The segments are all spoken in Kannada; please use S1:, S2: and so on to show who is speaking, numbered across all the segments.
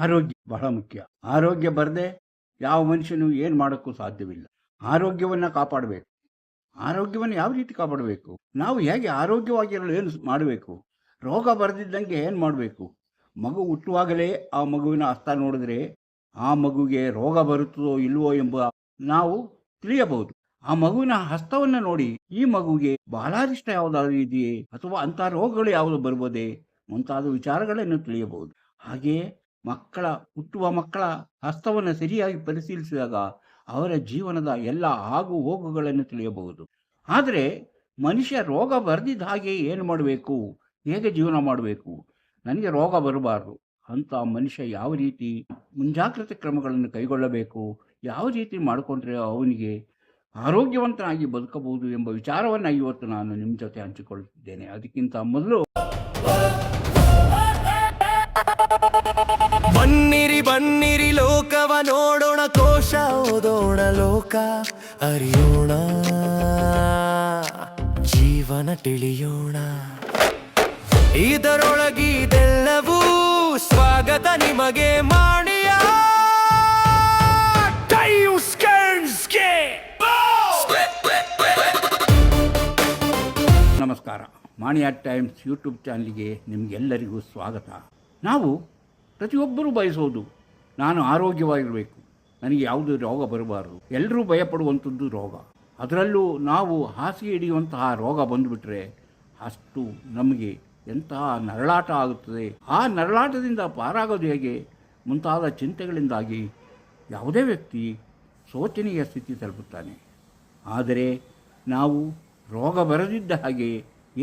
S1: ಆರೋಗ್ಯ ಬಹಳ ಮುಖ್ಯ. ಆರೋಗ್ಯ ಬರದೆ ಯಾವ ಮನುಷ್ಯನು ಏನು ಮಾಡೋಕ್ಕೂ ಸಾಧ್ಯವಿಲ್ಲ. ಆರೋಗ್ಯವನ್ನು ಕಾಪಾಡಬೇಕು. ಆರೋಗ್ಯವನ್ನು ಯಾವ ರೀತಿ ಕಾಪಾಡಬೇಕು? ನಾವು ಹೇಗೆ ಆರೋಗ್ಯವಾಗಿರಲು ಏನು ಮಾಡಬೇಕು? ರೋಗ ಬರದಿದ್ದಂಗೆ ಏನು ಮಾಡಬೇಕು? ಮಗು ಹುಟ್ಟುವಾಗಲೇ ಆ ಮಗುವಿನ ಹಸ್ತ ನೋಡಿದ್ರೆ ಆ ಮಗುವಿಗೆ ರೋಗ ಬರುತ್ತದೋ ಇಲ್ವೋ ಎಂಬ ನಾವು ತಿಳಿಯಬಹುದು. ಆ ಮಗುವಿನ ಹಸ್ತವನ್ನು ನೋಡಿ ಈ ಮಗುವಿಗೆ ಬಾಲಾರಿಷ್ಟ ಯಾವುದಾದ್ರೂ ಇದೆಯೇ ಅಥವಾ ಅಂಥ ರೋಗಗಳು ಯಾವುದು ಬರ್ಬೋದೇ ಮುಂತಾದ ವಿಚಾರಗಳನ್ನು ತಿಳಿಯಬಹುದು. ಹಾಗೆಯೇ ಹುಟ್ಟುವ ಮಕ್ಕಳ ಹಸ್ತವನ್ನು ಸರಿಯಾಗಿ ಪರಿಶೀಲಿಸಿದಾಗ ಅವರ ಜೀವನದ ಎಲ್ಲ ಆಗು ಹೋಗುಗಳನ್ನು ತಿಳಿಯಬಹುದು. ಆದರೆ ಮನುಷ್ಯ ರೋಗ ಬರೆದಿದ್ದ ಹಾಗೆ ಏನು ಮಾಡಬೇಕು, ಹೇಗೆ ಜೀವನ ಮಾಡಬೇಕು, ನನಗೆ ರೋಗ ಬರಬಾರ್ದು ಅಂತ ಮನುಷ್ಯ ಯಾವ ರೀತಿ ಮುಂಜಾಗ್ರತೆ ಕ್ರಮಗಳನ್ನು ಕೈಗೊಳ್ಳಬೇಕು, ಯಾವ ರೀತಿ ಮಾಡಿಕೊಂಡ್ರೆ ಅವನಿಗೆ ಆರೋಗ್ಯವಂತನಾಗಿ ಬದುಕಬಹುದು ಎಂಬ ವಿಚಾರವನ್ನು ಇವತ್ತು ನಾನು ನಿಮ್ಮ ಜೊತೆ ಹಂಚಿಕೊಳ್ಳುತ್ತಿದ್ದೇನೆ. ಅದಕ್ಕಿಂತ ಮೊದಲು
S2: ಬನ್ನಿರಿ ಬನ್ನಿರಿ ಲೋಕವ ನೋಡೋಣ, ಕೋಶ ಓದೋಣ, ಲೋಕ ಅರಿಯೋಣ, ಜೀವನ ತಿಳಿಯೋಣ. ಇದರೊಳಗಿದೆಲ್ಲವೂ ಸ್ವಾಗತ ನಿಮಗೆ ಮಾಡಿಯ
S1: ನಮಸ್ಕಾರ. ಮಾಣಿಯಾ ಟೈಮ್ಸ್ ಯೂಟ್ಯೂಬ್ ಚಾನಲ್ಗೆ ನಿಮಗೆಲ್ಲರಿಗೂ ಸ್ವಾಗತ. ನಾವು ಪ್ರತಿಯೊಬ್ಬರೂ ಬಯಸೋದು ನಾನು ಆರೋಗ್ಯವಾಗಿರಬೇಕು, ನನಗೆ ಯಾವುದೇ ರೋಗ ಬರಬಾರದು. ಎಲ್ಲರೂ ಭಯಪಡುವಂಥದ್ದು ರೋಗ. ಅದರಲ್ಲೂ ನಾವು ಹಾಸಿಗೆ ಹಿಡಿಯುವಂತಹ ರೋಗ ಬಂದುಬಿಟ್ರೆ ಅಷ್ಟು ನಮಗೆ ಎಂತಹ ನರಳಾಟ ಆಗುತ್ತದೆ. ಆ ನರಳಾಟದಿಂದ ಪಾರಾಗೋದು ಹೇಗೆ ಮುಂತಾದ ಚಿಂತೆಗಳಿಂದಾಗಿ ಯಾವುದೇ ವ್ಯಕ್ತಿ ಶೋಚನೀಯ ಸ್ಥಿತಿ ತಲುಪುತ್ತಾನೆ. ಆದರೆ ನಾವು ರೋಗ ಬರದಿದ್ದ ಹಾಗೆ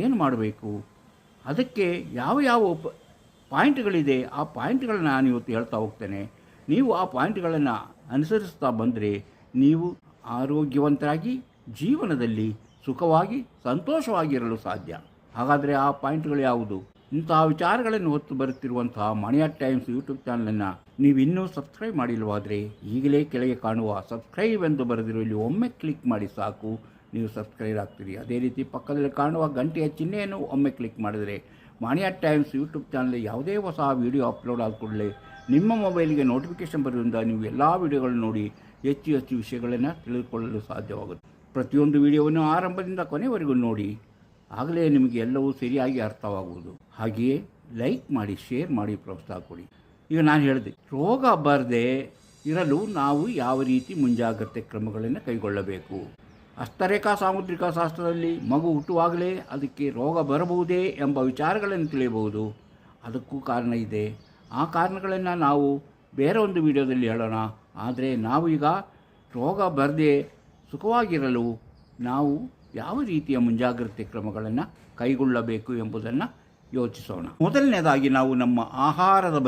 S1: ಏನು ಮಾಡಬೇಕು, ಅದಕ್ಕೆ ಯಾವ ಪಾಯಿಂಟ್ಗಳಿದೆ, ಆ ಪಾಯಿಂಟ್ಗಳನ್ನ ನಾನು ಇವತ್ತು ಹೇಳ್ತಾ ಹೋಗ್ತೇನೆ. ನೀವು ಆ ಪಾಯಿಂಟ್ಗಳನ್ನು ಅನುಸರಿಸ್ತಾ ಬಂದರೆ ನೀವು ಆರೋಗ್ಯವಂತರಾಗಿ ಜೀವನದಲ್ಲಿ ಸುಖವಾಗಿ ಸಂತೋಷವಾಗಿರಲು ಸಾಧ್ಯ. ಹಾಗಾದರೆ ಆ ಪಾಯಿಂಟ್ಗಳು ಯಾವುದು? ಇಂತಹ ವಿಚಾರಗಳನ್ನು ಹೊತ್ತು ಬರುತ್ತಿರುವಂತಹ ಮಾಣಿಯಾ ಟೈಮ್ಸ್ ಯೂಟ್ಯೂಬ್ ಚಾನಲನ್ನು ನೀವು ಇನ್ನೂ ಸಬ್ಸ್ಕ್ರೈಬ್ ಮಾಡಿಲ್ಲವಾದರೆ ಈಗಲೇ ಕೆಳಗೆ ಕಾಣುವ ಸಬ್ಸ್ಕ್ರೈಬ್ ಎಂದು ಬರೆದಿರೋ ಇಲ್ಲಿ ಒಮ್ಮೆ ಕ್ಲಿಕ್ ಮಾಡಿ ಸಾಕು, ನೀವು ಸಬ್ಸ್ಕ್ರೈಬ್ ಆಗ್ತೀರಿ. ಅದೇ ರೀತಿ ಪಕ್ಕದಲ್ಲಿ ಕಾಣುವ ಗಂಟೆಯ ಚಿಹ್ನೆಯನ್ನು ಒಮ್ಮೆ ಕ್ಲಿಕ್ ಮಾಡಿದರೆ ಮಾಣಿಯಾ ಟೈಮ್ಸ್ ಯೂಟ್ಯೂಬ್ ಚಾನಲ್ ಯಾವುದೇ ಹೊಸ ವೀಡಿಯೋ ಅಪ್ಲೋಡ್ ಆದ ಕೂಡಲೇ ನಿಮ್ಮ ಮೊಬೈಲಿಗೆ ನೋಟಿಫಿಕೇಷನ್ ಬರೋದ್ರಿಂದ ನೀವು ಎಲ್ಲ ವೀಡಿಯೋಗಳನ್ನು ನೋಡಿ ಹೆಚ್ಚು ವಿಷಯಗಳನ್ನು ತಿಳಿದುಕೊಳ್ಳಲು ಸಾಧ್ಯವಾಗುತ್ತೆ. ಪ್ರತಿಯೊಂದು ವಿಡಿಯೋವನ್ನು ಆರಂಭದಿಂದ ಕೊನೆವರೆಗೂ ನೋಡಿ, ಆಗಲೇ ನಿಮಗೆ ಎಲ್ಲವೂ ಸರಿಯಾಗಿ ಅರ್ಥವಾಗುವುದು. ಹಾಗೆಯೇ ಲೈಕ್ ಮಾಡಿ, ಶೇರ್ ಮಾಡಿ, ಪ್ರೋತ್ಸಾಹ ಕೊಡಿ. ಈಗ ನಾನು ಹೇಳಿದೆ, ರೋಗ ಬರದೆ ಇರಲು ನಾವು ಯಾವ ರೀತಿ ಮುಂಜಾಗ್ರತೆ ಕ್ರಮಗಳನ್ನು ಕೈಗೊಳ್ಳಬೇಕು. ಹಸ್ತರೇಖಾ ಸಾಮುದ್ರಿಕ ಶಾಸ್ತ್ರದಲ್ಲಿ ಮಗು ಹುಟ್ಟುವಾಗಲೇ ಅದಕ್ಕೆ ರೋಗ ಬರಬಹುದೇ ಎಂಬ ವಿಚಾರಗಳನ್ನು ತಿಳಿಯಬಹುದು. ಅದಕ್ಕೂ ಕಾರಣ ಇದೆ. ಆ ಕಾರಣಗಳನ್ನು ನಾವು ಬೇರೆ ಒಂದು ವಿಡಿಯೋದಲ್ಲಿ ಹೇಳೋಣ. ಆದರೆ ನಾವು ಈಗ ರೋಗ ಬರದೆ ಸುಖವಾಗಿರಲು ನಾವು ಯಾವ ರೀತಿಯ ಮುಂಜಾಗ್ರತೆ ಕ್ರಮಗಳನ್ನು ಕೈಗೊಳ್ಳಬೇಕು ಎಂಬುದನ್ನು ಯೋಚಿಸೋಣ. ಮೊದಲನೇದಾಗಿ ನಾವು ನಮ್ಮ ಆಹಾರದ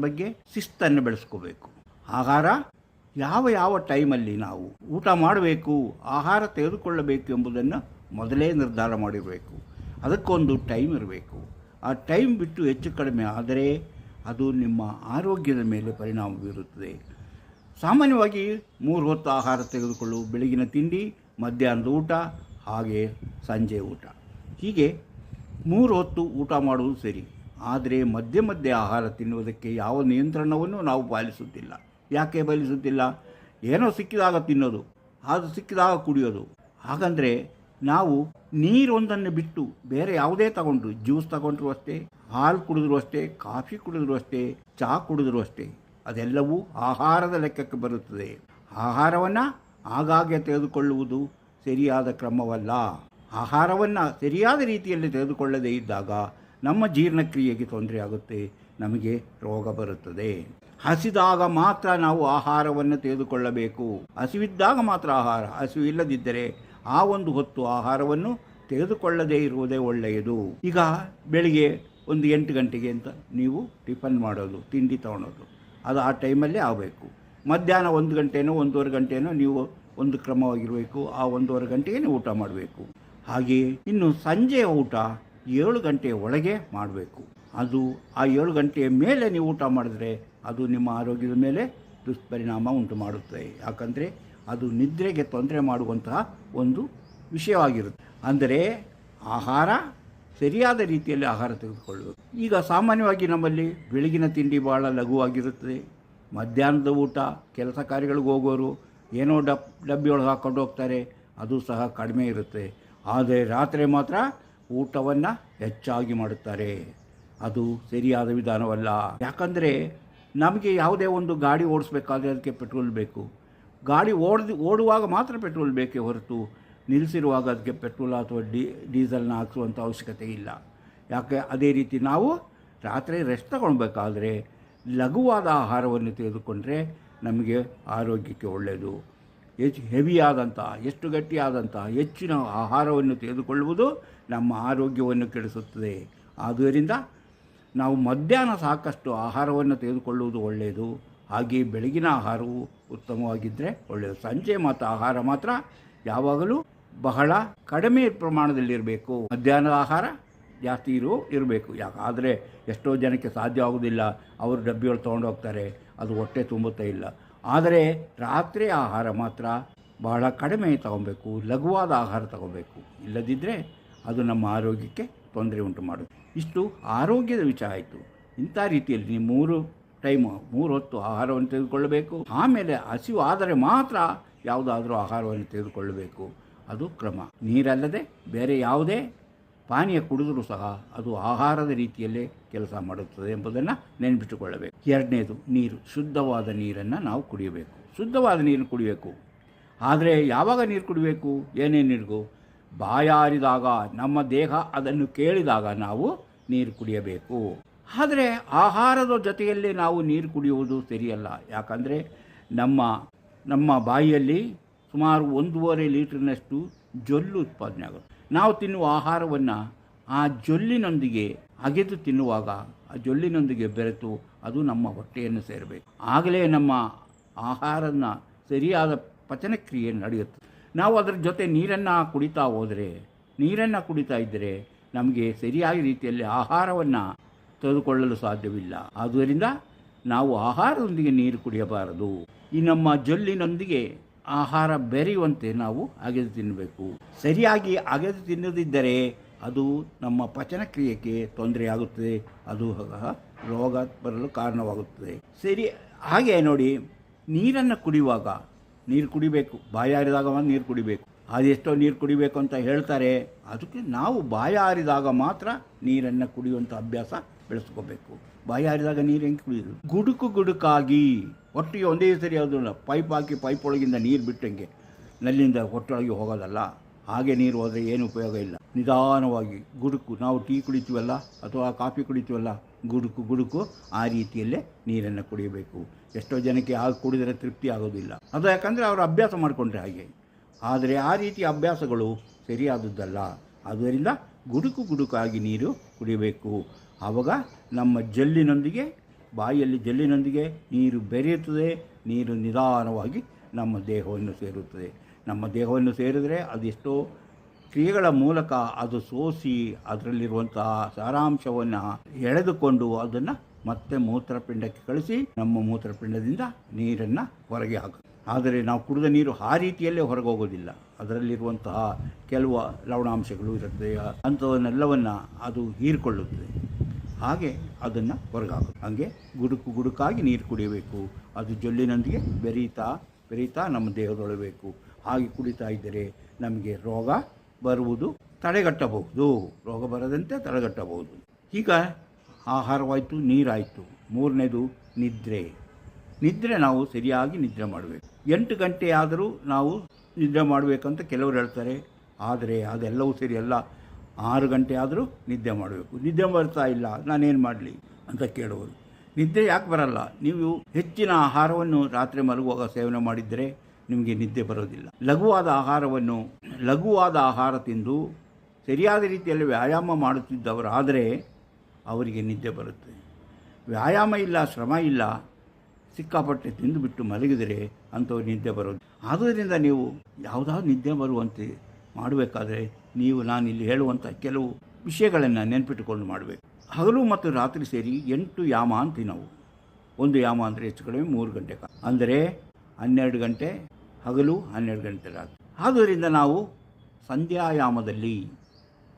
S1: ಬಗ್ಗೆ ಶಿಸ್ತನ್ನು ಬೆಳೆಸ್ಕೋಬೇಕು. ಆಹಾರ ಯಾವ ಟೈಮಲ್ಲಿ ನಾವು ಊಟ ಮಾಡಬೇಕು, ಆಹಾರ ತೆಗೆದುಕೊಳ್ಳಬೇಕು ಎಂಬುದನ್ನು ಮೊದಲೇ ನಿರ್ಧಾರ ಮಾಡಿರಬೇಕು. ಅದಕ್ಕೊಂದು ಟೈಮ್ ಇರಬೇಕು. ಆ ಟೈಮ್ ಬಿಟ್ಟು ಹೆಚ್ಚು ಕಡಿಮೆ ಆದರೆ ಅದು ನಿಮ್ಮ ಆರೋಗ್ಯದ ಮೇಲೆ ಪರಿಣಾಮ ಬೀರುತ್ತದೆ. ಸಾಮಾನ್ಯವಾಗಿ 3 ಹೊತ್ತು ಆಹಾರ ತೆಗೆದುಕೊಳ್ಳು, ಬೆಳಗಿನ ತಿಂಡಿ, ಮಧ್ಯಾಹ್ನದ ಊಟ, ಹಾಗೆ ಸಂಜೆ ಊಟ. ಹೀಗೆ 3 ಹೊತ್ತು ಊಟ ಮಾಡುವುದು ಸರಿ. ಆದರೆ ಮಧ್ಯೆ ಆಹಾರ ತಿನ್ನುವುದಕ್ಕೆ ಯಾವ ನಿಯಂತ್ರಣವನ್ನು ನಾವು ಪಾಲಿಸುತ್ತಿಲ್ಲ. ಯಾಕೆ ಪಾಲಿಸುತ್ತಿಲ್ಲ? ಏನೋ ಸಿಕ್ಕಿದಾಗ ತಿನ್ನೋದು, ಅದು ಸಿಕ್ಕಿದಾಗ ಕುಡಿಯೋದು. ಹಾಗಂದರೆ ನಾವು ನೀರೊಂದನ್ನು ಬಿಟ್ಟು ಬೇರೆ ಯಾವುದೇ ತಗೊಂಡ್ರು, ಜ್ಯೂಸ್ ತಗೊಂಡ್ರು ಅಷ್ಟೇ, ಹಾಲು ಕುಡಿದ್ರು ಅಷ್ಟೇ, ಕಾಫಿ ಕುಡಿದ್ರು ಅಷ್ಟೇ, ಚಹಾ ಕುಡಿದ್ರು ಅಷ್ಟೇ, ಅದೆಲ್ಲವೂ ಆಹಾರದ ಲೆಕ್ಕಕ್ಕೆ ಬರುತ್ತದೆ. ಆಹಾರವನ್ನು ಆಗಾಗ್ಗೆ ತೆಗೆದುಕೊಳ್ಳುವುದು ಸರಿಯಾದ ಕ್ರಮವಲ್ಲ. ಆಹಾರವನ್ನು ಸರಿಯಾದ ರೀತಿಯಲ್ಲಿ ತೆಗೆದುಕೊಳ್ಳದೇ ಇದ್ದಾಗ ನಮ್ಮ ಜೀರ್ಣಕ್ರಿಯೆಗೆ ತೊಂದರೆ ಆಗುತ್ತೆ, ನಮಗೆ ರೋಗ ಬರುತ್ತದೆ. ಹಸಿದಾಗ ಮಾತ್ರ ನಾವು ಆಹಾರವನ್ನು ತೆಗೆದುಕೊಳ್ಳಬೇಕು. ಹಸಿವಿದ್ದಾಗ ಮಾತ್ರ ಆಹಾರ, ಹಸಿವಿಲ್ಲದಿದ್ದರೆ ಆ ಒಂದು ಹೊತ್ತು ಆಹಾರವನ್ನು ತೆಗೆದುಕೊಳ್ಳದೇ ಇರುವುದೇ ಒಳ್ಳೆಯದು. ಈಗ ಬೆಳಿಗ್ಗೆ ಒಂದು 8 ಗಂಟೆಗೆ ಅಂತ ನೀವು ಟಿಫನ್ ಮಾಡೋದು, ತಿಂಡಿ ತೊಗೊಳೋದು, ಅದು ಆ ಟೈಮಲ್ಲೇ ಆಗಬೇಕು. ಮಧ್ಯಾಹ್ನ 1 ಗಂಟೆನೋ 1:15 ಗಂಟೆನೋ ನೀವು ಒಂದು ಕ್ರಮವಾಗಿರಬೇಕು. ಆ 1:15 ಗಂಟೆಗೆ ನೀವು ಊಟ ಮಾಡಬೇಕು. ಹಾಗೆಯೇ ಇನ್ನು ಸಂಜೆಯ ಊಟ 7 ಗಂಟೆಯ ಒಳಗೆ ಮಾಡಬೇಕು. ಅದು ಆ 7 ಗಂಟೆಯ ಮೇಲೆ ನೀವು ಊಟ ಮಾಡಿದ್ರೆ ಅದು ನಿಮ್ಮ ಆರೋಗ್ಯದ ಮೇಲೆ ದುಷ್ಪರಿಣಾಮ ಉಂಟು ಮಾಡುತ್ತದೆ. ಯಾಕಂದರೆ ಅದು ನಿದ್ರೆಗೆ ತೊಂದರೆ ಮಾಡುವಂತಹ ಒಂದು ವಿಷಯವಾಗಿರುತ್ತೆ. ಅಂದರೆ ಆಹಾರ ಸರಿಯಾದ ರೀತಿಯಲ್ಲಿ ಆಹಾರ ತೆಗೆದುಕೊಳ್ಳಬೇಕು. ಈಗ ಸಾಮಾನ್ಯವಾಗಿ ನಮ್ಮಲ್ಲಿ ಬೆಳಗಿನ ತಿಂಡಿ ಭಾಳ ಲಘುವಾಗಿರುತ್ತದೆ. ಮಧ್ಯಾಹ್ನದ ಊಟ ಕೆಲಸ ಕಾರ್ಯಗಳಿಗೆ ಹೋಗೋರು ಏನೋ ಡಬ್ಬಿಯೊಳಗೆ ಹಾಕ್ಕೊಂಡು ಹೋಗ್ತಾರೆ, ಅದು ಸಹ ಕಡಿಮೆ ಇರುತ್ತೆ. ಆದರೆ ರಾತ್ರಿ ಮಾತ್ರ ಊಟವನ್ನು ಹೆಚ್ಚಾಗಿ ಮಾಡುತ್ತಾರೆ. ಅದು ಸರಿಯಾದ ವಿಧಾನವಲ್ಲ. ಯಾಕಂದರೆ ನಮಗೆ ಯಾವುದೇ ಒಂದು ಗಾಡಿ ಓಡಿಸ್ಬೇಕಾದ್ರೆ ಅದಕ್ಕೆ ಪೆಟ್ರೋಲ್ ಬೇಕು. ಗಾಡಿ ಓಡುವಾಗ ಮಾತ್ರ ಪೆಟ್ರೋಲ್ ಬೇಕೇ ಹೊರತು ನಿಲ್ಲಿಸಿರುವಾಗ ಅದಕ್ಕೆ ಪೆಟ್ರೋಲ್ ಅಥವಾ ಡೀಸೆಲ್ನ ಹಾಕಿಸುವಂಥ ಅವಶ್ಯಕತೆ ಇಲ್ಲ. ಯಾಕೆ ಅದೇ ರೀತಿ ನಾವು ರಾತ್ರಿ ರೆಸ್ಟ್ ತಗೊಳ್ಬೇಕಾದ್ರೆ ಲಘುವಾದ ಆಹಾರವನ್ನು ತೆಗೆದುಕೊಂಡ್ರೆ ನಮಗೆ ಆರೋಗ್ಯಕ್ಕೆ ಒಳ್ಳೆಯದು. ಹೆವಿಯಾದಂಥ ಎಷ್ಟು ಗಟ್ಟಿಯಾದಂಥ ಹೆಚ್ಚಿನ ಆಹಾರವನ್ನು ತೆಗೆದುಕೊಳ್ಳುವುದು ನಮ್ಮ ಆರೋಗ್ಯವನ್ನು ಕೆಡಿಸುತ್ತದೆ. ಆದ್ದರಿಂದ ನಾವು ಮಧ್ಯಾಹ್ನ ಸಾಕಷ್ಟು ಆಹಾರವನ್ನು ತೆಗೆದುಕೊಳ್ಳುವುದು ಒಳ್ಳೆಯದು. ಹಾಗೆಯೇ ಬೆಳಗಿನ ಆಹಾರವು ಉತ್ತಮವಾಗಿದ್ದರೆ ಒಳ್ಳೆಯದು. ಸಂಜೆ ಮತ್ತು ಆಹಾರ ಮಾತ್ರ ಯಾವಾಗಲೂ ಬಹಳ ಕಡಿಮೆ ಪ್ರಮಾಣದಲ್ಲಿರಬೇಕು. ಮಧ್ಯಾಹ್ನದ ಆಹಾರ ಜಾಸ್ತಿ ಇರಬೇಕು. ಯಾಕಾದರೆ ಎಷ್ಟೋ ಜನಕ್ಕೆ ಸಾಧ್ಯ ಆಗೋದಿಲ್ಲ, ಅವರು ಡಬ್ಬಿಯೊಳಗೆ ತೊಗೊಂಡು ಹೋಗ್ತಾರೆ, ಅದು ಹೊಟ್ಟೆ ತುಂಬುತ್ತಾ ಇಲ್ಲ. ಆದರೆ ರಾತ್ರಿ ಆಹಾರ ಮಾತ್ರ ಬಹಳ ಕಡಿಮೆ ತಗೊಬೇಕು, ಲಘುವಾದ ಆಹಾರ ತಗೋಬೇಕು. ಇಲ್ಲದಿದ್ದರೆ ಅದು ನಮ್ಮ ಆರೋಗ್ಯಕ್ಕೆ ತೊಂದರೆ ಉಂಟು ಮಾಡುತ್ತೆ. ಇಷ್ಟು ಆರೋಗ್ಯದ ವಿಷಯ ಆಯಿತು. ಇಂಥ ರೀತಿಯಲ್ಲಿ ನೀವು 3 ಹೊತ್ತು ಆಹಾರವನ್ನು ತೆಗೆದುಕೊಳ್ಳಬೇಕು. ಆಮೇಲೆ ಹಸಿವು ಆದರೆ ಮಾತ್ರ ಯಾವುದಾದ್ರೂ ಆಹಾರವನ್ನು ತೆಗೆದುಕೊಳ್ಳಬೇಕು. ಅದು ಕ್ರಮ. ನೀರಲ್ಲದೆ ಬೇರೆ ಯಾವುದೇ ಪಾನೀಯ ಕುಡಿದರೂ ಸಹ ಅದು ಆಹಾರದ ರೀತಿಯಲ್ಲೇ ಕೆಲಸ ಮಾಡುತ್ತದೆ ಎಂಬುದನ್ನು ನೆನಪಿಟ್ಟುಕೊಳ್ಳಬೇಕು. 2ನೇದು ನೀರು. ಶುದ್ಧವಾದ ನೀರನ್ನು ನಾವು ಕುಡಿಯಬೇಕು. ಶುದ್ಧವಾದ ನೀರು ಕುಡಿಯಬೇಕು. ಆದರೆ ಯಾವಾಗ ನೀರು ಕುಡಿಬೇಕು? ಏನೇನು ನೀರು? ಬಾಯಾರಿದಾಗ, ನಮ್ಮ ದೇಹ ಅದನ್ನು ಕೇಳಿದಾಗ ನಾವು ನೀರು ಕುಡಿಯಬೇಕು. ಆದರೆ ಆಹಾರದ ಜೊತೆಯಲ್ಲಿ ನಾವು ನೀರು ಕುಡಿಯುವುದು ಸರಿಯಲ್ಲ. ಯಾಕಂದರೆ ನಮ್ಮ ಬಾಯಿಯಲ್ಲಿ ಸುಮಾರು 1.5 ಲೀಟರ್ನಷ್ಟು ಜೊಲ್ಲು ಉತ್ಪಾದನೆ ಆಗುತ್ತೆ. ನಾವು ತಿನ್ನುವ ಆಹಾರವನ್ನು ಆ ಜೊಲ್ಲಿನೊಂದಿಗೆ ಅಗೆದು ತಿನ್ನುವಾಗ ಆ ಜೊಲ್ಲಿನೊಂದಿಗೆ ಬೆರೆತು ಅದು ನಮ್ಮ ಹೊಟ್ಟೆಯನ್ನು ಸೇರಬೇಕು. ಆಗಲೇ ನಮ್ಮ ಆಹಾರನ ಸರಿಯಾದ ಪಚನಕ್ರಿಯೆ ನಡೆಯುತ್ತೆ. ನಾವು ಅದರ ಜೊತೆ ನೀರನ್ನು ಕುಡಿತಾ ಇದ್ದರೆ ನಮಗೆ ಸರಿಯಾದ ರೀತಿಯಲ್ಲಿ ಆಹಾರವನ್ನು ತೆಗೆದುಕೊಳ್ಳಲು ಸಾಧ್ಯವಿಲ್ಲ. ಆದ್ದರಿಂದ ನಾವು ಆಹಾರದೊಂದಿಗೆ ನೀರು ಕುಡಿಯಬಾರದು. ಈ ನಮ್ಮ ಜೊಲ್ಲಿನೊಂದಿಗೆ ಆಹಾರ ಬೆರೆಯುವಂತೆ ನಾವು ಅಗೆದು ತಿನ್ನಬೇಕು. ಸರಿಯಾಗಿ ಅಗೆದು ತಿನ್ನದಿದ್ದರೆ ಅದು ನಮ್ಮ ಪಚನಕ್ರಿಯೆಗೆ ತೊಂದರೆಯಾಗುತ್ತದೆ. ಅದು ರೋಗ ಬರಲು ಕಾರಣವಾಗುತ್ತದೆ. ಸರಿ, ಹಾಗೆ ನೋಡಿ, ನೀರನ್ನು ಕುಡಿಯುವಾಗ ನೀರು ಕುಡಿಬೇಕು. ಬಾಯಾರಿದಾಗ ನೀರು ಕುಡಿಬೇಕು. ಅದೆಷ್ಟೋ ನೀರು ಕುಡಿಬೇಕು ಅಂತ ಹೇಳ್ತಾರೆ. ಅದಕ್ಕೆ ನಾವು ಬಾಯಾರಿದಾಗ ಮಾತ್ರ ನೀರನ್ನು ಕುಡಿಯುವಂಥ ಅಭ್ಯಾಸ ಬೆಳೆಸ್ಕೋಬೇಕು. ಬಾಯಾರಿದಾಗ ನೀರು ಹೆಂಗೆ ಕುಡಿಯೋದು? ಗುಡುಕಾಗಿ ಒಟ್ಟಿಗೆ ಒಂದೇ ಸರಿ ಅದಲ್ಲ, ಪೈಪ್ ಹಾಕಿ ಪೈಪ್ ಒಳಗಿಂದ ನೀರು ಬಿಟ್ಟಂಗೆ ನಲ್ಲಿಂದ ಹೊಟ್ಟೊಳಗೆ ಹೋಗೋದಲ್ಲ. ಹಾಗೆ ನೀರು ಹೋದರೆ ಏನು ಉಪಯೋಗ ಇಲ್ಲ. ನಿಧಾನವಾಗಿ ಗುಡುಕು, ನಾವು ಟೀ ಕುಡಿತೀವಲ್ಲ ಅಥವಾ ಕಾಫಿ ಕುಡಿತೀವಲ್ಲ, ಗುಡುಕು ಆ ರೀತಿಯಲ್ಲೇ ನೀರನ್ನು ಕುಡಿಯಬೇಕು. ಎಷ್ಟೋ ಜನಕ್ಕೆ ಆಗ ಕುಡಿದರೆ ತೃಪ್ತಿ ಆಗೋದಿಲ್ಲ. ಅದು ಯಾಕಂದರೆ ಅವರು ಅಭ್ಯಾಸ ಮಾಡಿಕೊಂಡ್ರೆ ಹಾಗೆ. ಆದರೆ ಆ ರೀತಿಯ ಅಭ್ಯಾಸಗಳು ಸರಿಯಾದದ್ದಲ್ಲ. ಆದ್ದರಿಂದ ಗುಡುಕಾಗಿ ನೀರು ಕುಡಿಯಬೇಕು. ಆವಾಗ ನಮ್ಮ ಬಾಯಿಯಲ್ಲಿ ಜಲ್ಲಿನೊಂದಿಗೆ ನೀರು ಬೆರೆಯುತ್ತದೆ. ನೀರು ನಿಧಾನವಾಗಿ ನಮ್ಮ ದೇಹವನ್ನು ಸೇರುತ್ತದೆ. ನಮ್ಮ ದೇಹವನ್ನು ಸೇರಿದರೆ ಅದೆಷ್ಟೋ ಕ್ರಿಯೆಗಳ ಮೂಲಕ ಅದು ಸೋಸಿ ಅದರಲ್ಲಿರುವಂತಹ ಸಾರಾಂಶವನ್ನು ಎಳೆದುಕೊಂಡು ಅದನ್ನು ಮತ್ತೆ ಮೂತ್ರಪಿಂಡಕ್ಕೆ ಕಳಿಸಿ ನಮ್ಮ ಮೂತ್ರಪಿಂಡದಿಂದ ನೀರನ್ನು ಹೊರಗೆ ಹಾಕುತ್ತೆ. ಆದರೆ ನಾವು ಕುಡಿದ ನೀರು ಆ ರೀತಿಯಲ್ಲೇ ಹೊರಗೆ ಹೋಗೋದಿಲ್ಲ. ಅದರಲ್ಲಿರುವಂತಹ ಕೆಲವು ಲವಣಾಂಶಗಳು ಇರುತ್ತದೆ, ಅಂಥವನ್ನೆಲ್ಲವನ್ನು ಅದು ಹೀರಿಕೊಳ್ಳುತ್ತದೆ. ಹಾಗೆ ಅದನ್ನು ಹೊರಗೆ ಹಾಕುತ್ತೆ. ಹಾಗೆ ಗುಡುಕಾಗಿ ನೀರು ಕುಡಿಯಬೇಕು. ಅದು ಜೊಲ್ಲಿನೊಂದಿಗೆ ಬೆರೀತಾ ನಮ್ಮ ದೇಹದೊಳಬೇಕು. ಹಾಗೆ ಕುಡಿತಾ ಇದ್ದರೆ ನಮಗೆ ರೋಗ ಬರುವುದು ತಡೆಗಟ್ಟಬಹುದು. ರೋಗ ಬರದಂತೆ ತಡೆಗಟ್ಟಬಹುದು. ಈಗ ಆಹಾರವಾಯಿತು, ನೀರಾಯಿತು. 3ನೇದು ನಿದ್ರೆ. ನಾವು ಸರಿಯಾಗಿ ನಿದ್ರೆ ಮಾಡಬೇಕು. 8 ಗಂಟೆ ಆದರೂ ನಾವು ನಿದ್ರೆ ಮಾಡಬೇಕಂತ ಕೆಲವರು ಹೇಳ್ತಾರೆ. ಆದರೆ ಅದೆಲ್ಲವೂ ಸರಿಯಲ್ಲ. 6 ಗಂಟೆ ಆದರೂ ನಿದ್ದೆ ಮಾಡಬೇಕು. ನಿದ್ದೆ ಬರ್ತಾ ಇಲ್ಲ, ನಾನೇನು ಮಾಡಲಿ ಅಂತ ಕೇಳುವುದು. ನಿದ್ದೆ ಯಾಕೆ ಬರಲ್ಲ? ನೀವು ಹೆಚ್ಚಿನ ಆಹಾರವನ್ನು ರಾತ್ರಿ ಮಲಗುವಾಗ ಸೇವನೆ ಮಾಡಿದ್ದರೆ ನಿಮಗೆ ನಿದ್ದೆ ಬರೋದಿಲ್ಲ. ಲಘುವಾದ ಆಹಾರ ತಿಂದು ಸರಿಯಾದ ರೀತಿಯಲ್ಲಿ ವ್ಯಾಯಾಮ ಮಾಡುತ್ತಿದ್ದವರಾದರೆ ಅವರಿಗೆ ನಿದ್ದೆ ಬರುತ್ತೆ. ವ್ಯಾಯಾಮ ಇಲ್ಲ, ಶ್ರಮ ಇಲ್ಲ, ಸಿಕ್ಕಾಪಟ್ಟೆ ತಿಂದುಬಿಟ್ಟು ಮಲಗಿದರೆ ಅಂಥವ್ರು ನಿದ್ದೆ ಬರೋದು. ಆದ್ದರಿಂದ ನೀವು ಯಾವುದಾದ್ರು ನಿದ್ದೆ ಬರುವಂತೆ ಮಾಡಬೇಕಾದ್ರೆ ನಾನು ಇಲ್ಲಿ ಹೇಳುವಂಥ ಕೆಲವು ವಿಷಯಗಳನ್ನು ನೆನಪಿಟ್ಟುಕೊಂಡು ಮಾಡಬೇಕು. ಹಗಲು ಮತ್ತು ರಾತ್ರಿ ಸೇರಿ 8 ಯಾಮ ಅಂತೀವಿ ನಾವು. 1 ಯಾಮ ಅಂದರೆ ಹೆಚ್ಚು ಕಡಿಮೆ 3 ಗಂಟೆ ಕಾಲ, ಅಂದರೆ 12 ಗಂಟೆ ಹಗಲು, 12 ಗಂಟೆ ರಾತ್ರಿ. ಆದ್ದರಿಂದ ನಾವು ಸಂಧ್ಯಾಯಾಮದಲ್ಲಿ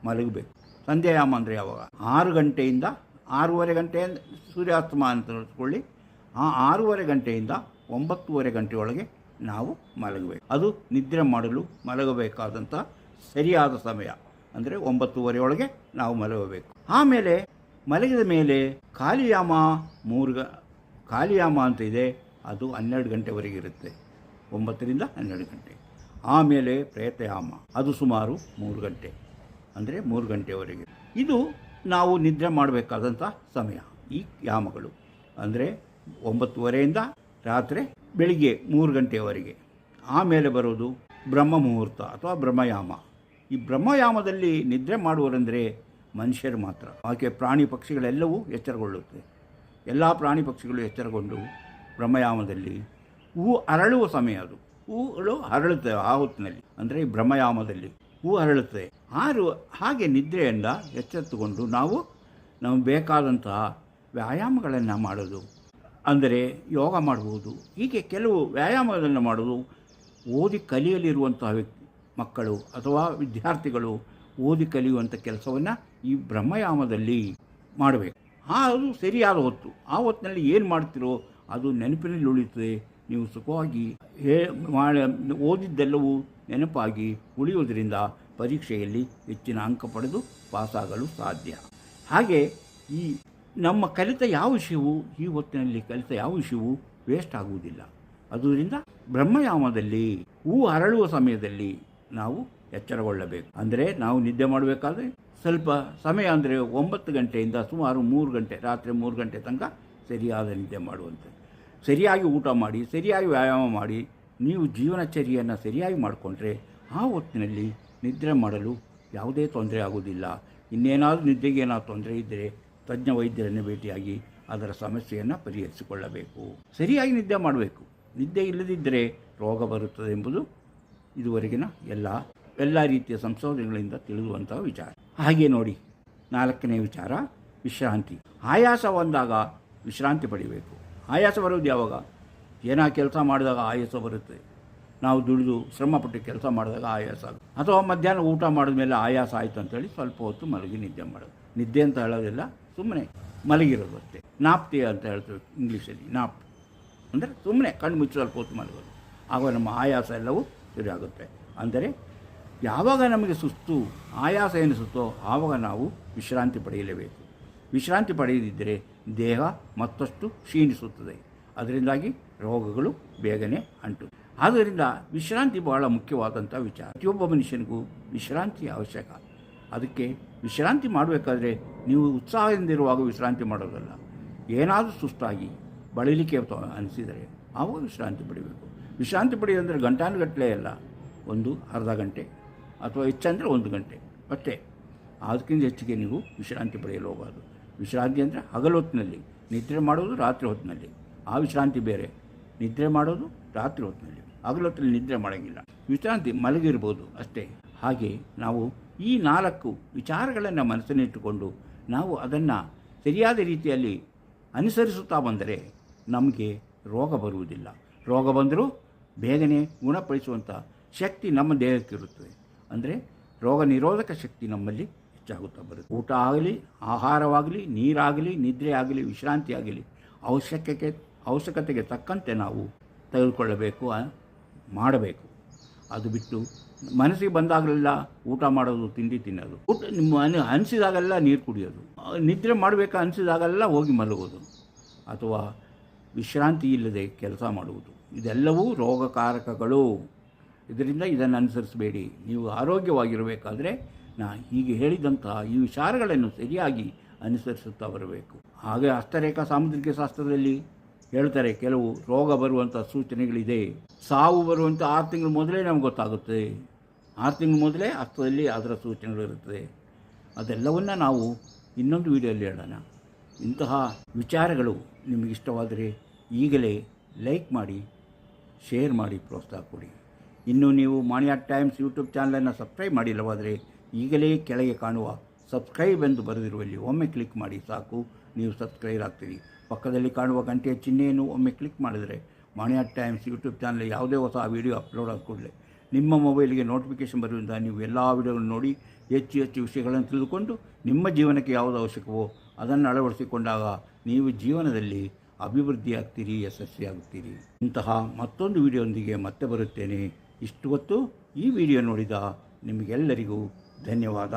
S1: ಮಲಗಬೇಕು. ಸಂಧ್ಯಾಯಾಮ ಅಂದರೆ ಯಾವಾಗ 6 ಗಂಟೆಯಿಂದ 6:30 ಗಂಟೆ ಸೂರ್ಯಾಸ್ತಮ ಅಂತ ತಿಳ್ಕೊಳ್ಳಿ. ಆ 6:30 ಗಂಟೆಯಿಂದ 9:30 ಗಂಟೆಯೊಳಗೆ ನಾವು ಮಲಗಬೇಕು. ಅದು ನಿದ್ರೆ ಮಾಡಲು ಮಲಗಬೇಕಾದಂಥ ಸರಿಯಾದ ಸಮಯ. ಅಂದರೆ 9:30 ಒಳಗೆ ನಾವು ಮಲಗಬೇಕು. ಆಮೇಲೆ ಮಲಗಿದ ಮೇಲೆ ಕಾಲಿಯಾಮ ಅಂತ ಇದೆ, ಅದು 12 ಗಂಟೆವರೆಗೆ ಇರುತ್ತೆ, 9ರಿಂದ 12 ಗಂಟೆ. ಆಮೇಲೆ ಪ್ರೇತಯಾಮ, ಅದು ಸುಮಾರು 3 ಗಂಟೆ, ಅಂದರೆ 3 ಗಂಟೆವರೆಗೆ. ಇದು ನಾವು ನಿದ್ರೆ ಮಾಡಬೇಕಾದಂಥ ಸಮಯ. ಈ ಯಾಮಗಳು ಅಂದರೆ 9:30ಯಿಂದ ರಾತ್ರಿ ಬೆಳಿಗ್ಗೆ 3 ಗಂಟೆಯವರೆಗೆ. ಆಮೇಲೆ ಬರೋದು ಬ್ರಹ್ಮ ಮುಹೂರ್ತ ಅಥವಾ ಬ್ರಹ್ಮಯಾಮ. ಈ ಬ್ರಹ್ಮಯಾಮದಲ್ಲಿ ನಿದ್ರೆ ಮಾಡುವರೆಂದರೆ ಮನುಷ್ಯರು ಮಾತ್ರ. ಆಕೆ ಪ್ರಾಣಿ ಪಕ್ಷಿಗಳೆಲ್ಲವೂ ಎಚ್ಚರಗೊಳ್ಳುತ್ತೆ. ಎಲ್ಲ ಪ್ರಾಣಿ ಪಕ್ಷಿಗಳು ಎಚ್ಚರಗೊಂಡು ಬ್ರಹ್ಮಯಾಮದಲ್ಲಿ ಹೂ ಅರಳುವ ಸಮಯ. ಅದು ಹೂಗಳು ಅರಳುತ್ತೆ ಆ ಹೊತ್ತಿನಲ್ಲಿ, ಅಂದರೆ ಈ ಬ್ರಹ್ಮಯಾಮದಲ್ಲಿ ಹೂ ಅರಳುತ್ತೆ. ಹಾಗೆ ನಿದ್ರೆಯಿಂದ ಎಚ್ಚೆತ್ತುಕೊಂಡು ನಾವು ನಮಗೆ ಬೇಕಾದಂತಹ ವ್ಯಾಯಾಮಗಳನ್ನು ಮಾಡೋದು, ಅಂದರೆ ಯೋಗ ಮಾಡುವುದು. ಹೀಗೆ ಕೆಲವು ವ್ಯಾಯಾಮಗಳನ್ನು ಮಾಡೋದು. ಓದಿ ಕಲಿಯಲಿರುವಂತಹ ಮಕ್ಕಳು ಅಥವಾ ವಿದ್ಯಾರ್ಥಿಗಳು ಓದಿ ಕಲಿಯುವಂಥ ಕೆಲಸವನ್ನು ಈ ಬ್ರಹ್ಮಯಾಮದಲ್ಲಿ ಮಾಡಬೇಕು. ಅದು ಸರಿಯಾದ ಹೊತ್ತು. ಆ ಹೊತ್ತಿನಲ್ಲಿ ಏನು ಮಾಡ್ತಿರೋ ಅದು ನೆನಪಿನಲ್ಲಿ ಉಳಿಯುತ್ತದೆ. ನೀವು ಸುಖವಾಗಿ ಓದಿದ್ದೆಲ್ಲವೂ ನೆನಪಾಗಿ ಉಳಿಯುವುದರಿಂದ ಪರೀಕ್ಷೆಯಲ್ಲಿ ಹೆಚ್ಚಿನ ಅಂಕ ಪಡೆದು ಪಾಸಾಗಲು ಸಾಧ್ಯ. ಹಾಗೆ ಈ ನಮ್ಮ ಕಲಿತ ಯಾವ ವಿಷಯವೂ, ಈ ಹೊತ್ತಿನಲ್ಲಿ ಕಲಿತ ಯಾವ ವಿಷಯವೂ ವೇಸ್ಟ್ ಆಗುವುದಿಲ್ಲ. ಅದರಿಂದ ಬ್ರಹ್ಮಯಾಮದಲ್ಲಿ ಹೂ ಅರಳುವ ಸಮಯದಲ್ಲಿ ನಾವು ಎಚ್ಚರಗೊಳ್ಳಬೇಕು. ಅಂದರೆ ನಾವು ನಿದ್ದೆ ಮಾಡಬೇಕಾದ್ರೆ ಸ್ವಲ್ಪ ಸಮಯ, ಅಂದರೆ 9 ಗಂಟೆಯಿಂದ ಸುಮಾರು 3 ಗಂಟೆ, ರಾತ್ರಿ 3 ಗಂಟೆ ತನಕ ಸರಿಯಾದ ನಿದ್ದೆ ಮಾಡುವಂತೆ. ಸರಿಯಾಗಿ ಊಟ ಮಾಡಿ, ಸರಿಯಾಗಿ ವ್ಯಾಯಾಮ ಮಾಡಿ, ನೀವು ಜೀವನಚರ್ಯೆಯನ್ನು ಸರಿಯಾಗಿ ಮಾಡಿಕೊಂಡ್ರೆ ಆ ಹೊತ್ತಿನಲ್ಲಿ ನಿದ್ರೆ ಮಾಡಲು ಯಾವುದೇ ತೊಂದರೆ ಆಗುವುದಿಲ್ಲ. ಇನ್ನೇನಾದರೂ ನಿದ್ದೆಗೆ ಏನಾದರೂ ತೊಂದರೆ ಇದ್ದರೆ ತಜ್ಞ ವೈದ್ಯರನ್ನು ಭೇಟಿಯಾಗಿ ಅದರ ಸಮಸ್ಯೆಯನ್ನು ಪರಿಹರಿಸಿಕೊಳ್ಳಬೇಕು. ಸರಿಯಾಗಿ ನಿದ್ದೆ ಮಾಡಬೇಕು. ನಿದ್ದೆ ಇಲ್ಲದಿದ್ದರೆ ರೋಗ ಬರುತ್ತದೆ ಎಂಬುದು ಇದುವರೆಗಿನ ಎಲ್ಲ ರೀತಿಯ ಸಂಶೋಧನೆಗಳಿಂದ ತಿಳಿದುವಂತಹ ವಿಚಾರ. ಹಾಗೆ ನೋಡಿ, 4ನೇ ವಿಚಾರ ವಿಶ್ರಾಂತಿ. ಆಯಾಸ ಬಂದಾಗ ವಿಶ್ರಾಂತಿ ಪಡಿಬೇಕು. ಆಯಾಸ ಬರೋದು ಯಾವಾಗ? ಏನೋ ಕೆಲಸ ಮಾಡಿದಾಗ ಆಯಾಸ ಬರುತ್ತೆ. ನಾವು ದುಡಿದು ಶ್ರಮಪಟ್ಟು ಕೆಲಸ ಮಾಡಿದಾಗ ಆಯಾಸ ಆಗುತ್ತೆ. ಅಥವಾ ಮಧ್ಯಾಹ್ನ ಊಟ ಮಾಡಿದ ಮೇಲೆ ಆಯಾಸ ಆಯಿತು ಅಂತೇಳಿ ಸ್ವಲ್ಪ ಹೊತ್ತು ಮಲಗಿ ನಿದ್ದೆ ಮಾಡೋದು. ನಿದ್ದೆ ಅಂತ ಹೇಳೋದಿಲ್ಲ, ಸುಮ್ಮನೆ ಮಲಗಿರೋದು ಅಷ್ಟೇ. ನಾಪ್ತಿ ಅಂತ ಹೇಳ್ತೀವಿ ಇಂಗ್ಲೀಷಲ್ಲಿ. ನಾಪ್ ಅಂದರೆ ಸುಮ್ಮನೆ ಕಣ್ಣು ಮುಚ್ಚಿ ಸ್ವಲ್ಪ ಹೊತ್ತು ಮಲಗೋದು. ಆಗ ನಮ್ಮ ಆಯಾಸ ಎಲ್ಲವೂ ಸರಿಯಾಗುತ್ತೆ. ಅಂದರೆ ಯಾವಾಗ ನಮಗೆ ಸುಸ್ತು, ಆಯಾಸ ಎನಿಸುತ್ತೋ ಆವಾಗ ನಾವು ವಿಶ್ರಾಂತಿ ಪಡೆಯಲೇಬೇಕು. ವಿಶ್ರಾಂತಿ ಪಡೆಯದಿದ್ದರೆ ದೇಹ ಮತ್ತಷ್ಟು ಕ್ಷೀಣಿಸುತ್ತದೆ. ಅದರಿಂದಾಗಿ ರೋಗಗಳು ಬೇಗನೆ ಅಂಟು. ಆದ್ದರಿಂದ ವಿಶ್ರಾಂತಿ ಬಹಳ ಮುಖ್ಯವಾದಂಥ ವಿಚಾರ. ಪ್ರತಿಯೊಬ್ಬ ಮನುಷ್ಯನಿಗೂ ವಿಶ್ರಾಂತಿ ಅವಶ್ಯಕ. ಅದಕ್ಕೆ ವಿಶ್ರಾಂತಿ ಮಾಡಬೇಕಾದ್ರೆ ನೀವು ಉತ್ಸಾಹದಿಂದಿರುವಾಗ ವಿಶ್ರಾಂತಿ ಮಾಡೋದಲ್ಲ. ಏನಾದರೂ ಸುಸ್ತಾಗಿ ಬಳಲಿಕೆ ಅನಿಸಿದರೆ ಆವಾಗ ವಿಶ್ರಾಂತಿ ಪಡಿಬೇಕು. ವಿಶ್ರಾಂತಿ ಪಡೆಯೋದಂದರೆ ಗಂಟಾನುಗಟ್ಟಲೆ ಅಲ್ಲ, ಒಂದು ಅರ್ಧ ಗಂಟೆ ಅಥವಾ ಹೆಚ್ಚಂದರೆ 1 ಗಂಟೆ ಅಷ್ಟೇ. ಅದಕ್ಕಿಂತ ಹೆಚ್ಚಿಗೆ ನೀವು ವಿಶ್ರಾಂತಿ ಪಡೆಯಲು ಹೋಗೋದು. ವಿಶ್ರಾಂತಿ ಅಂದರೆ ಹಗಲು ಹೊತ್ತಿನಲ್ಲಿ, ನಿದ್ರೆ ಮಾಡೋದು ರಾತ್ರಿ ಹೊತ್ತಿನಲ್ಲಿ. ಆ ವಿಶ್ರಾಂತಿ ಬೇರೆ. ನಿದ್ರೆ ಮಾಡೋದು ರಾತ್ರಿ ಹೊತ್ತಿನಲ್ಲಿ, ಹಗಲು ಹೊತ್ತಿನಲ್ಲಿ ನಿದ್ರೆ ಮಾಡೋಂಗಿಲ್ಲ. ವಿಶ್ರಾಂತಿ ಮಲಗಿರ್ಬೋದು ಅಷ್ಟೇ. ಹಾಗೆ ನಾವು ಈ 4 ವಿಚಾರಗಳನ್ನು ಮನಸ್ಸಿನಿಟ್ಟುಕೊಂಡು ನಾವು ಅದನ್ನು ಸರಿಯಾದ ರೀತಿಯಲ್ಲಿ ಅನುಸರಿಸುತ್ತಾ ಬಂದರೆ ನಮಗೆ ರೋಗ ಬರುವುದಿಲ್ಲ. ರೋಗ ಬಂದರೂ ಬೇಗನೆ ಗುಣಪಡಿಸುವಂಥ ಶಕ್ತಿ ನಮ್ಮ ದೇಹಕ್ಕಿರುತ್ತದೆ. ಅಂದರೆ ರೋಗ ನಿರೋಧಕ ಶಕ್ತಿ ನಮ್ಮಲ್ಲಿ ಹೆಚ್ಚಾಗುತ್ತಾ ಬರುತ್ತೆ. ಊಟ ಆಗಲಿ, ಆಹಾರವಾಗಲಿ, ನೀರಾಗಲಿ, ನಿದ್ರೆ ಆಗಲಿ, ವಿಶ್ರಾಂತಿ ಆಗಲಿ ಅವಶ್ಯಕತೆಗೆ ತಕ್ಕಂತೆ ನಾವು ತೆಗೆದುಕೊಳ್ಳಬೇಕು, ಮಾಡಬೇಕು. ಅದು ಬಿಟ್ಟು ಮನಸ್ಸಿಗೆ ಬಂದಾಗಲೆಲ್ಲ ಊಟ ಮಾಡೋದು, ತಿಂಡಿ ತಿನ್ನೋದು, ನಿಮ್ಮ ಅನಿಸಿದಾಗೆಲ್ಲ ನೀರು ಕುಡಿಯೋದು, ನಿದ್ರೆ ಮಾಡಬೇಕು ಅನಿಸಿದಾಗೆಲ್ಲ ಹೋಗಿ ಮಲಗೋದು, ಅಥವಾ ವಿಶ್ರಾಂತಿ ಇಲ್ಲದೆ ಕೆಲಸ ಮಾಡುವುದು, ಇದೆಲ್ಲವೂ ರೋಗಕಾರಕಗಳು. ಇದರಿಂದ ಇದನ್ನು ಅನುಸರಿಸಬೇಡಿ. ನೀವು ಆರೋಗ್ಯವಾಗಿರಬೇಕಾದ್ರೆ ಹೀಗೆ ಹೇಳಿದಂತಹ ಈ ವಿಚಾರಗಳನ್ನು ಸರಿಯಾಗಿ ಅನುಸರಿಸುತ್ತಾ ಬರಬೇಕು. ಹಾಗೆ ಹಸ್ತರೇಖಾ ಸಾಮುದ್ರಿಕ ಶಾಸ್ತ್ರದಲ್ಲಿ ಹೇಳ್ತಾರೆ, ಕೆಲವು ರೋಗ ಬರುವಂಥ ಸೂಚನೆಗಳಿದೆ. ಸಾವು ಬರುವಂಥ 6 ತಿಂಗಳು ಮೊದಲೇ ನಮ್ಗೆ ಗೊತ್ತಾಗುತ್ತೆ. 6 ತಿಂಗಳು ಮೊದಲೇ ಹಸ್ತದಲ್ಲಿ ಅದರ ಸೂಚನೆಗಳಿರುತ್ತದೆ. ಅದೆಲ್ಲವನ್ನು ನಾವು ಇನ್ನೊಂದು ವಿಡಿಯೋದಲ್ಲಿ ಹೇಳೋಣ. ಇಂತಹ ವಿಚಾರಗಳು ನಿಮಗಿಷ್ಟವಾದರೆ ಈಗಲೇ ಲೈಕ್ ಮಾಡಿ, ಶೇರ್ ಮಾಡಿ, ಪ್ರೋತ್ಸಾಹ ಕೊಡಿ. ಇನ್ನೂ ನೀವು ಮಾಣಿಯಾ ಟೈಮ್ಸ್ ಯೂಟ್ಯೂಬ್ ಚಾನಲನ್ನು ಸಬ್ಸ್ಕ್ರೈಬ್ ಮಾಡಿಲ್ಲವಾದರೆ ಈಗಲೇ ಕೆಳಗೆ ಕಾಣುವ ಸಬ್ಸ್ಕ್ರೈಬ್ ಎಂದು ಬರೆದಿರುವಲ್ಲಿ ಒಮ್ಮೆ ಕ್ಲಿಕ್ ಮಾಡಿ ಸಾಕು, ನೀವು ಸಬ್ಸ್ಕ್ರೈಬ್ ಆಗ್ತೀರಿ. ಪಕ್ಕದಲ್ಲಿ ಕಾಣುವ ಗಂಟೆಯ ಚಿಹ್ನೆಯನ್ನು ಒಮ್ಮೆ ಕ್ಲಿಕ್ ಮಾಡಿದರೆ ಮಾಣಿಯಾ ಟೈಮ್ಸ್ ಯೂಟ್ಯೂಬ್ ಚಾನಲ್ ಯಾವುದೇ ಹೊಸ ವೀಡಿಯೋ ಅಪ್ಲೋಡ್ ಆದ ಕೂಡಲೇ ನಿಮ್ಮ ಮೊಬೈಲಿಗೆ ನೋಟಿಫಿಕೇಷನ್ ಬರುವುದರಿಂದ ನೀವು ಎಲ್ಲ ವಿಡಿಯೋಗಳನ್ನು ನೋಡಿ ಹೆಚ್ಚು ಹೆಚ್ಚು ವಿಷಯಗಳನ್ನು ತಿಳಿದುಕೊಂಡು ನಿಮ್ಮ ಜೀವನಕ್ಕೆ ಯಾವುದು ಅವಶ್ಯಕವೋ ಅದನ್ನು ಅಳವಡಿಸಿಕೊಂಡಾಗ ನೀವು ಜೀವನದಲ್ಲಿ ಅಭಿವೃದ್ಧಿಯಾಗ್ತೀರಿ, ಯಶಸ್ವಿಯಾಗುತ್ತೀರಿ. ಇಂತಹ ಮತ್ತೊಂದು ವಿಡಿಯೋದೊಂದಿಗೆ ಮತ್ತೆ ಬರುತ್ತೇನೆ. ಇಷ್ಟು ಹೊತ್ತು ಈ ವಿಡಿಯೋ ನೋಡಿದ ನಿಮಗೆಲ್ಲರಿಗೂ ಧನ್ಯವಾದ.